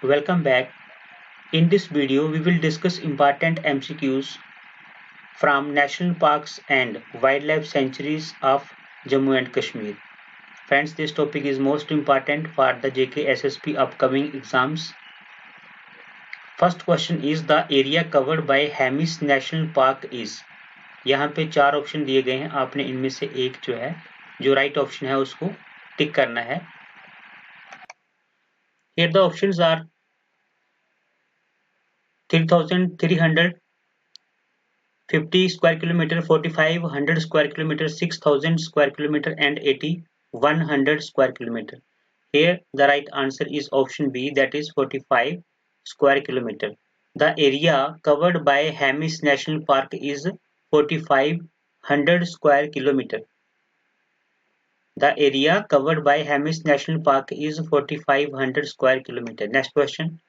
Welcome back. In this video, we will discuss important MCQs from national parks and wildlife sanctuaries of Jammu and Kashmir. Friends, this topic is most important for the JK SSP upcoming exams. First question is the area covered by Hemis National Park is. यहाँ पे चार option दिए गए हैं, आपने इनमें से एक जो राइट ऑप्शन है उसको टिक करना है. Here the options are 3,350 square kilometer, 45, 100 square kilometer, 6,000 square kilometer and 80, 100 square kilometer. Here the right answer is option B, that is 45 square kilometer. The area covered by Hemis National Park is 4,500 square kilometer. The area covered by Hemis National Park is 4,500 square kilometer. Next question.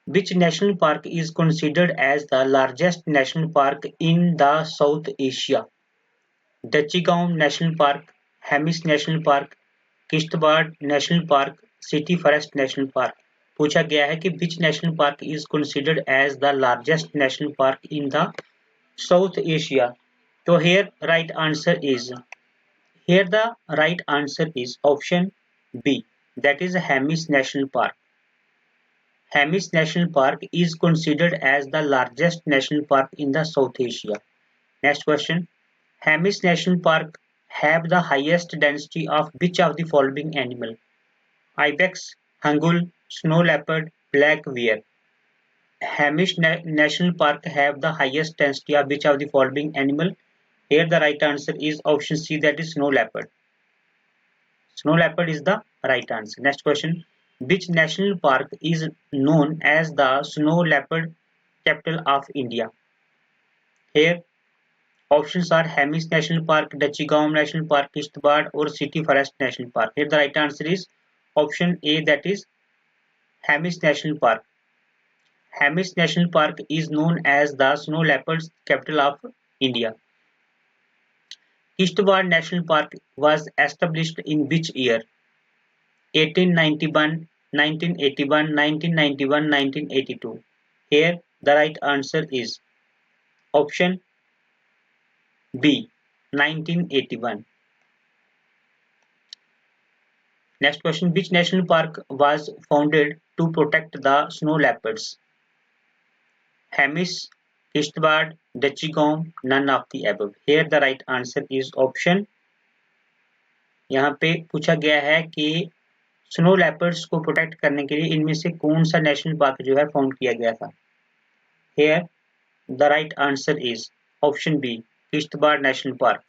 Which national park is considered as the largest national park in the South Asia? Dachigam National Park, Hemis National Park, Kishtwar national park, city forest national park. पूछा गया है कि which national park is considered as the largest national park in the South Asia. So here the right answer is option B, that is Hemis National Park. Hemis National Park is considered as the largest national park in the South Asia. Next question. Hemis National Park have the highest density of which of the following animal? Ibex, hangul, snow leopard, black bear. Hemis National Park have the highest density of which of the following animal? Here the right answer is option C, that is snow leopard. Snow leopard is the right answer. Next question. Which national park is known as the snow leopard capital of India? Here options are Hemis National Park, Dachigam National Park, Kishtwar or City Forest National Park. Here the right answer is option A, that is Hemis National Park. Hemis National Park is known as the snow leopard's capital of India. Kishtwar National Park was established in which year? 1891, 1981, 1991, 1982. Here the right answer is option B, 1981. Next question. Which national park was founded to protect the snow leopards? Hemis, Kishtwar, Dachigam, none of the above. Here the right answer is option. यहाँ पे पूछा गया है कि snow leopards को protect करने के लिए इनमें से कौन सा नेशनल पार्क जो है फाउंड किया गया था? Here the right answer is option B, Kishtwar National Park.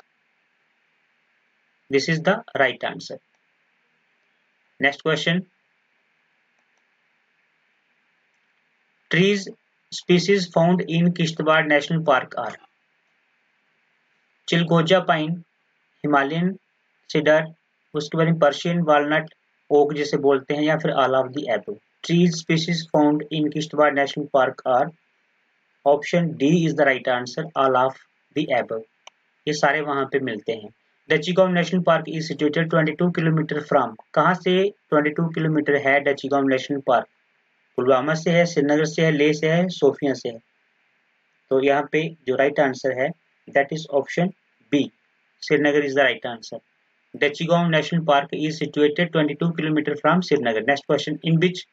This is the right answer. Next question. Trees species found in Kishtwar National Park are चिलगोजा पाइन, हिमालयन सीडर, उसके बाद Persian walnut, okay जिसे बोलते हैं, या फिर all of the above. Trees species found in Kishtwar national park are. Option D is the right answer, all of the above. ये सारे वहां पे मिलते हैं. Dachigam national park is situated 22 kilometre from. कहां से 22 किलोमीटर है डचीगांव नेशनल पार्क? पुलवामा से है, श्रीनगर से है, लेह से है, सोफिया से है. तो यहाँ पे जो राइट आंसर है that is option B, Srinagar is the right answer. Dachigam National Park is situated 22 km from Srinagar. Next question. In which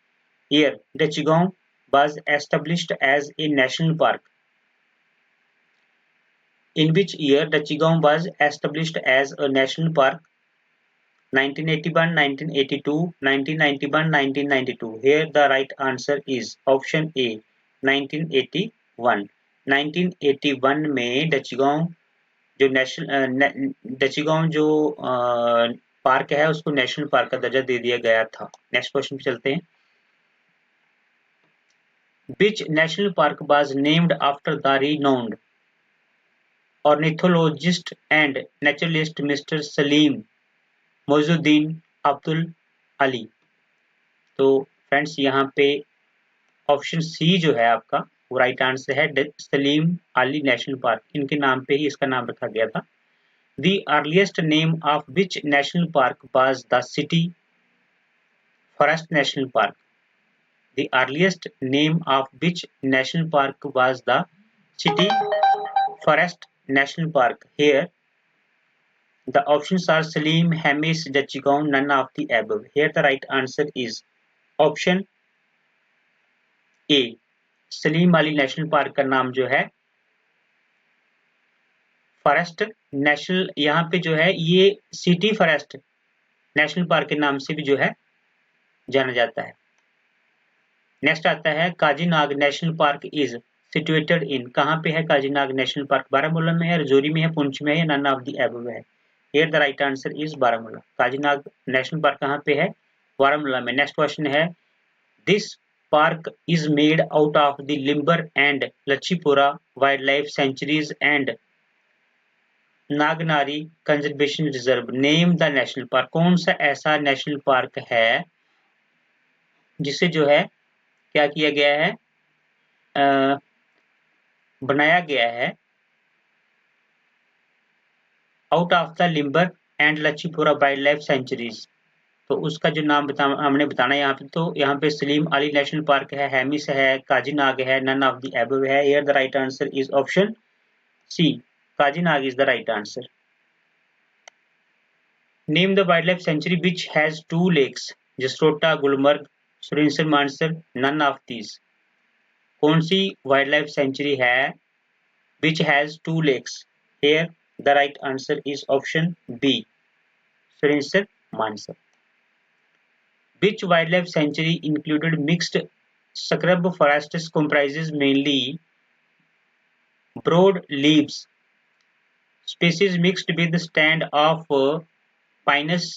year Dachigam was established as a national park? In which year Dachigam was established as a national park? 1981, 1982, 1991, 1992. Here the right answer is option A, 1981. 1981 में डचीगांव जो park है उसको national park का दर्जा दे दिया गया था. Next question पे चलते हैं. Which national park was named after the renowned ornithologist and naturalist Mr. Salim Moizuddin Abdul Ali? तो फ्रेंड्स यहाँ पे ऑप्शन सी जो है आपका वो राइट आंसर है. सलीम अली नेशनल पार्क, इनके नाम पे ही इसका नाम रखा गया था. The earliest name of which national park was the City Forest National Park? The earliest name of which national park was the City Forest National Park? Here, the options are Salim, Hamish, Dachigong, none of the above. Here, the right answer is option A. Salim Ali national park का नाम जो है forest national, यहाँ पे जो है ये city forest national park के नाम से भी जो है जाना जाता है। नेक्स्ट आता है Kazinag national park is situated in, कहाँ पे है काजीनाग नेशनल पार्क? बारामूला में है, रजौरी में है, पुंछ में है या नन ऑफ द अबव है? Here the right answer is Baramulla. Kazinag national park कहाँ पे है? बारामूला में। नेक्स्ट क्वेश्चन है this park is made out of the Limber and Lachipura wildlife sanctuaries and Nagnari conservation reserve. Name the national park, कौन सा ऐसा national park है जिसे जो है क्या किया गया है, बनाया गया है out of the limber and Lachhipura wild life sanctuaries. तो उसका जो नाम हमने बताना यहाँ पे, तो यहाँ पे सलीम अली नेशनल पार्क है, हैमिस है, काजीनाग है, नन ऑफ द अबव है। Here the right answer is option C, Kazinag is the right answer. Name the wildlife sanctuary which has 2 lakes, Jasrota, Gulmarg, Surinsar, Mansar, none of these. कौन सी वाइल्ड लाइफ सेंचुरी है which has 2 lakes? Here the right answer is option B, Surinsar, Mansar. Which wildlife sanctuary included mixed scrub forests comprises mainly broad leaves species mixed with stand of Pinus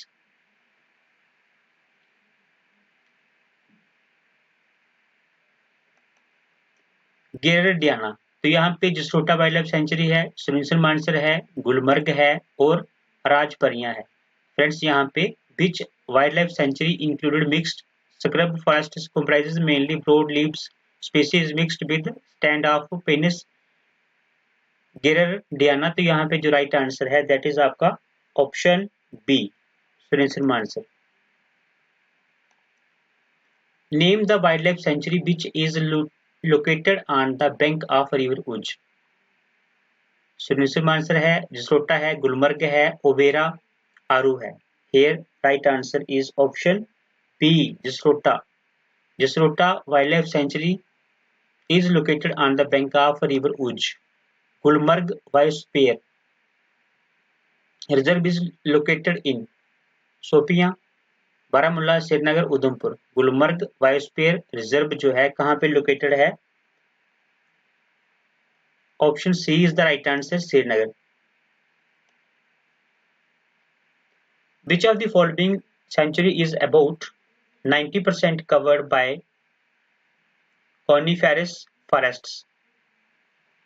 गिरडियाना? तो यहाँ पे Jasrota wild life sanctuary है, सुरिंसर मानसर है, गुलमर्ग है और राजपरियां है। Friends यहाँ पे which wildlife sanctuary included mixed scrub forests comprises mainly broad leaves species mixed with stand of Pinus गिरडियाना? तो यहाँ पे जो राइट आंसर है दैट इज आपका option B, Surinsar Mansar. Name the wildlife sanctuary which is located on the bank of river Ujh. Surinsar Mansar है, जसरोटा है, गुलमर्ग है, ओबेरा, आरू है। Here right answer is option B, Jasrota. Jasrota Wildlife Sanctuary is located on the bank of River Uj. Gulmarg Biosphere Reserve is located in Sopiya, Baramulla, Srinagar, Udhampur. Gulmarg Biosphere Reserve जो है कहाँ पे located है? Option C is the right answer, Srinagar. Which of the following sanctuary is about 90% covered by coniferous forests?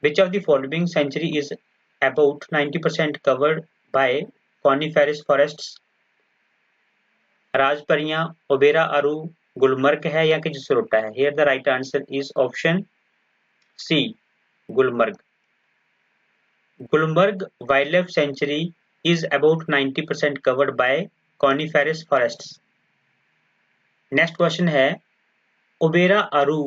Which of the following sanctuary is about 90% covered by coniferous forests? राजपरियां, ओबेरा, आरू, गुलमर्ग है या कि जसरोटा है? Here the right answer is option C, Gulmarg. Gulmarg wildlife sanctuary is about 90% covered by coniferous forests. Next question है Overa Aru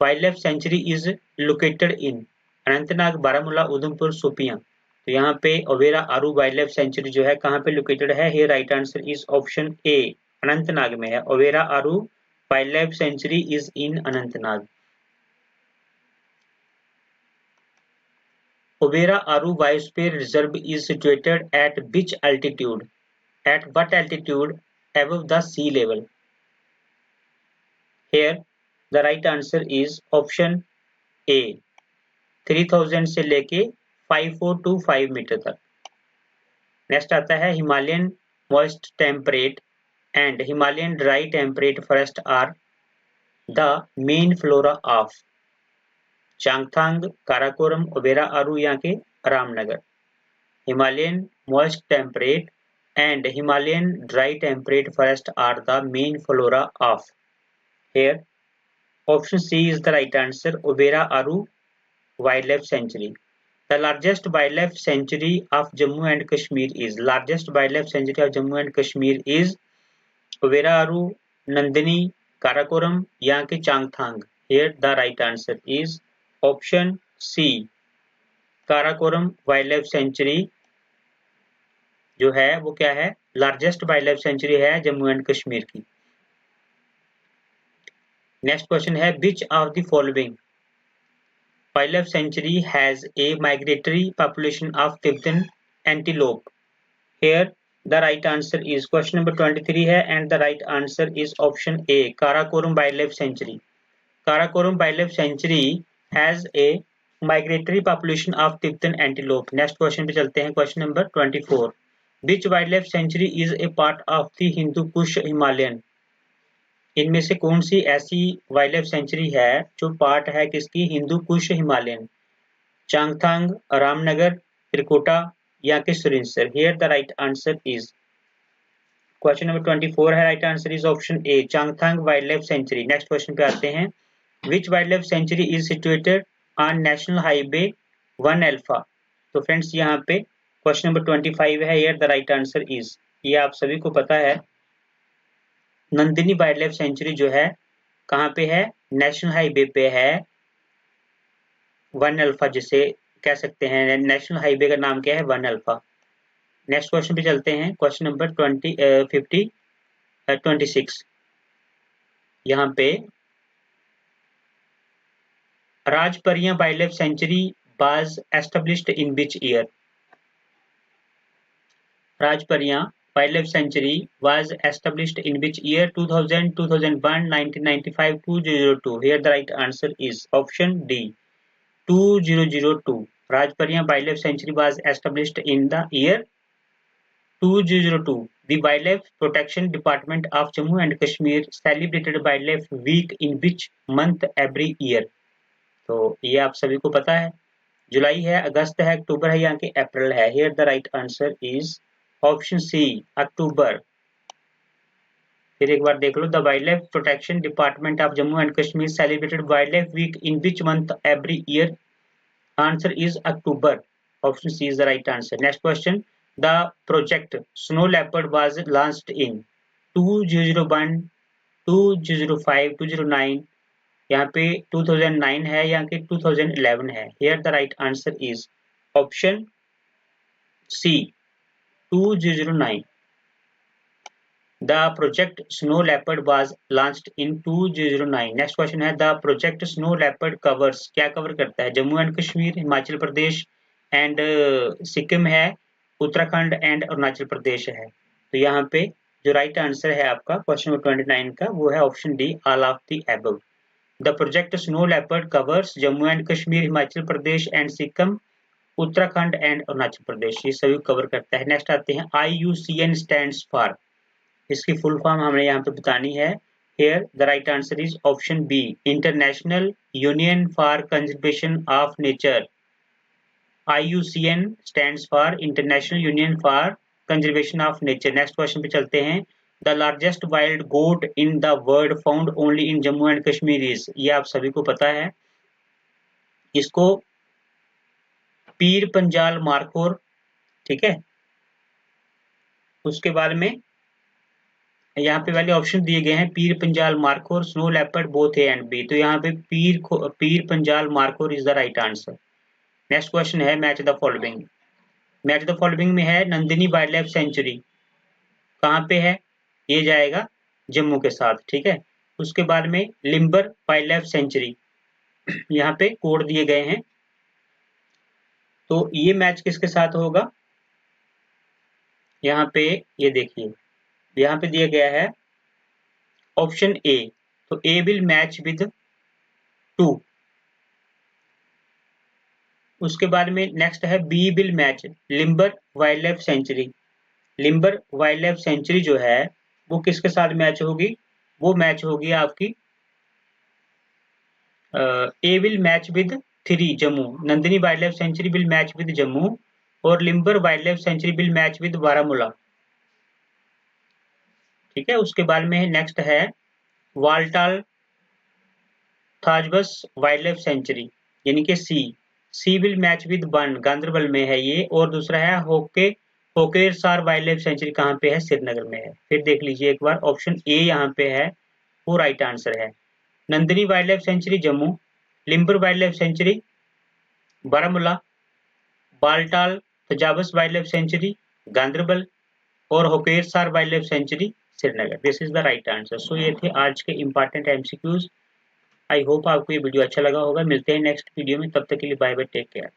wildlife sanctuary is located in Anantnag, Baramulla, Udhampur, Shopian. तो यहाँ पे ओबेरा आरू वाइल्डलाइफ सेंचुरी जो है कहाँ पे लोकेटेड है? Here right answer is option A, Anantnag में है। Overa Aru wildlife sanctuary is in Anantnag. Obera Aru Biosphere Reserve is situated at which altitude? At what altitude above the sea level? Here the right answer is option A, 3000 से लेके 5425 metre तक। Next आता है Himalayan moist temperate and Himalayan dry temperate forest are the main flora of Changthang, Karakoram, Overa Aru या के Ramnagar. Himalayan moist temperate and Himalayan dry temperate forest are the main flora of. Here option C is the right answer, Obera Aru Wildlife Sanctuary. The largest wildlife sanctuary of Jammu and Kashmir is Obera Aru, Nandini, Karakoram या कि Changthang? Here the right answer is option C. Karakoram wild life sanctuary जो है वो क्या है, largest wild life sanctuary है Jammu and Kashmir की। Next question है which of the following wild life sanctuary has a migratory population of Tibetan antelope? Here the right answer is question number 23 है and the right answer is option A, Karakoram Wildlife Sanctuary. Karakoram Wildlife Sanctuary has a migratory population of Tibetan antelope. Next question पे चलते हैं, question number 24. Which wildlife sanctuary is a part of the Hindu Kush Himalayan? इनमें से कौन सी ऐसी wild life sanctuary है जो part है किसकी, हिंदू कुश हिमालयन? चांगथांग, रामनगर, त्रिकुटा या कि Surinsar? Here the right answer is question number 24 है, right answer is option A, Changthang wildlife sanctuary. Next question पे आते हैं, which wildlife sanctuary is situated on national highway 1 alpha? तो फ्रेंड्स यहाँ पे क्वेश्चन नंबर 25 है, here the right answer is, ये आप सभी को पता है, नंदिनी वाइल्ड लाइफ सेंचुरी जो है कहाँ पे है, नेशनल हाईवे पे है 1 अल्फा, जिसे कह सकते हैं नेशनल हाईवे का नाम क्या है, 1 अल्फा। नेक्स्ट क्वेश्चन पे चलते हैं, क्वेश्चन नंबर 26। यहाँ पे Rajparian wildlife sanctuary was established in which year? Rajparian wildlife sanctuary was established in which year? 2000, 2001, 1995, 2002? Here the right answer is option D, 2002. Rajparian wildlife sanctuary was established in the year 2002. The Wildlife Protection Department of Jammu and Kashmir celebrated Wildlife Week in which month every year? तो ये आप सभी को पता है, जुलाई है, अगस्त है, अक्टूबर है या कि अप्रैल है? Here the right answer is option C, अक्टूबर। फिर एक बार देख लो, The Wildlife Protection Department of Jammu and Kashmir celebrated Wildlife Week in which month every year? Answer is October. Option C is the right answer. Next question. The project Snow Leopard was launched in 2001, 2005, 2009? यहाँ पे 2009 है या कि 2011 है? Here the right answer is option C, 2009. The project Snow Leopard was launched in 2009. Next question है, the project Snow Leopard covers, क्या cover करता है? जम्मू एंड कश्मीर, हिमाचल प्रदेश एंड सिक्किम है, उत्तराखंड एंड अरुणाचल प्रदेश है। तो यहाँ पे जो राइट आंसर है आपका क्वेश्चन नंबर 29 का, वो है option D, all of the above. The project snow leopard covers Jammu and Kashmir, Himachal Pradesh and Sikkim, Uttarakhand and Arunachal Pradesh, ये सभी कवर करता है। नेक्स्ट आते हैं, IUCN स्टैंड्स फॉर, इसकी फुल फॉर्म हमें यहाँ पे बतानी है। Here the right answer is option B, International Union for Conservation of Nature. IUCN stands for International Union for Conservation of Nature. Next question पे चलते हैं, The largest wild goat in the world found only in Jammu and Kashmir is, ये आप सभी को पता है, इसको पीर पंजाल मारखोर, ठीक है। उसके बाद में यहाँ पे वाले ऑप्शन दिए गए हैं, Pir Panjal markhor, snow leopard, both A and B. तो यहाँ पे Pir Panjal markhor is the right answer. Next question है, match the following. Match the following में है, नंदिनी वाइल्ड लाइफ सेंचुरी कहाँ पे है? ये जाएगा जम्मू के साथ, ठीक है। उसके बाद में लिम्बर वाइल्ड लाइफ सेंचुरी, यहाँ पे कोड दिए गए हैं, तो ये मैच किसके साथ होगा? यहाँ पे ये देखिए, यहाँ पे दिया गया है ऑप्शन ए, तो ए विल मैच विद 2। उसके बाद में नेक्स्ट है, B will match Limber wildlife sanctuary. Limber wildlife sanctuary जो है वो किसके साथ मैच होगी? वो मैच होगी आपकी A will match with 3 Jammu, Nandini wildlife sanctuary will match with Jammu, और Limber wildlife sanctuary will match with Baramulla, ठीक है। उसके बाद में नेक्स्ट है Baltal Thajwas wildlife sanctuary, यानी कि C will match with 1, Ganderbal में है ये, और दूसरा है होकेरसार वाइल्ड लाइफ सेंचुरी, कहाँ पे है? श्रीनगर में है। फिर देख लीजिए एक बार, ऑप्शन ए यहाँ पे है वो राइट आंसर है। Nandini wildlife sanctuary Jammu, Limber wildlife sanctuary Baramulla, Baltal Thajwas wildlife sanctuary Ganderbal और Hokersar wildlife sanctuary Srinagar. This is the right answer. So ये थे आज के इंपॉर्टेंट एमसीक्यूज। आई होप आपको ये वीडियो अच्छा लगा होगा। मिलते हैं नेक्स्ट वीडियो में, तब तक के लिए बाय बाय, टेक केयर।